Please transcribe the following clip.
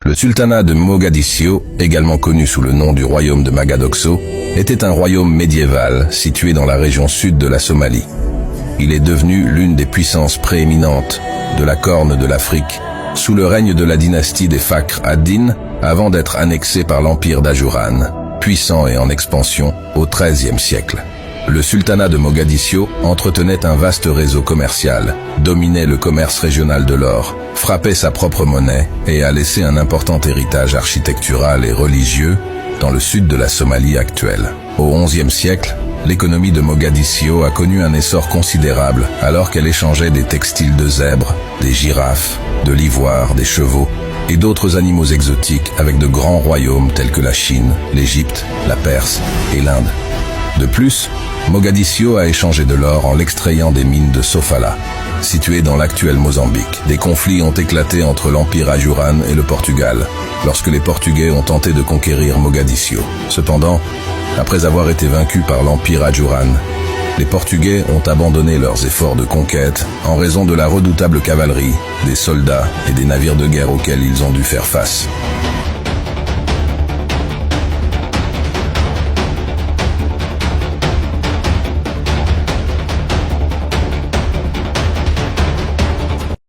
Le sultanat de Mogadiscio, également connu sous le nom du royaume de Magadoxo, était un royaume médiéval situé dans la région sud de la Somalie. Il est devenu l'une des puissances prééminentes de la Corne de l'Afrique, sous le règne de la dynastie des Fakhr ad-Din, avant d'être annexé par l'empire d'Ajuran, puissant et en expansion au XIIIe siècle. Le sultanat de Mogadiscio entretenait un vaste réseau commercial, dominait le commerce régional de l'or, frappait sa propre monnaie et a laissé un important héritage architectural et religieux dans le sud de la Somalie actuelle. Au XIe siècle, l'économie de Mogadiscio a connu un essor considérable alors qu'elle échangeait des textiles de zèbres, des girafes, de l'ivoire, des chevaux et d'autres animaux exotiques avec de grands royaumes tels que la Chine, l'Égypte, la Perse et l'Inde. De plus, Mogadiscio a échangé de l'or en l'extrayant des mines de Sofala, situées dans l'actuel Mozambique. Des conflits ont éclaté entre l'empire Ajuran et le Portugal, lorsque les Portugais ont tenté de conquérir Mogadiscio. Cependant, après avoir été vaincus par l'empire Ajuran, les Portugais ont abandonné leurs efforts de conquête en raison de la redoutable cavalerie, des soldats et des navires de guerre auxquels ils ont dû faire face.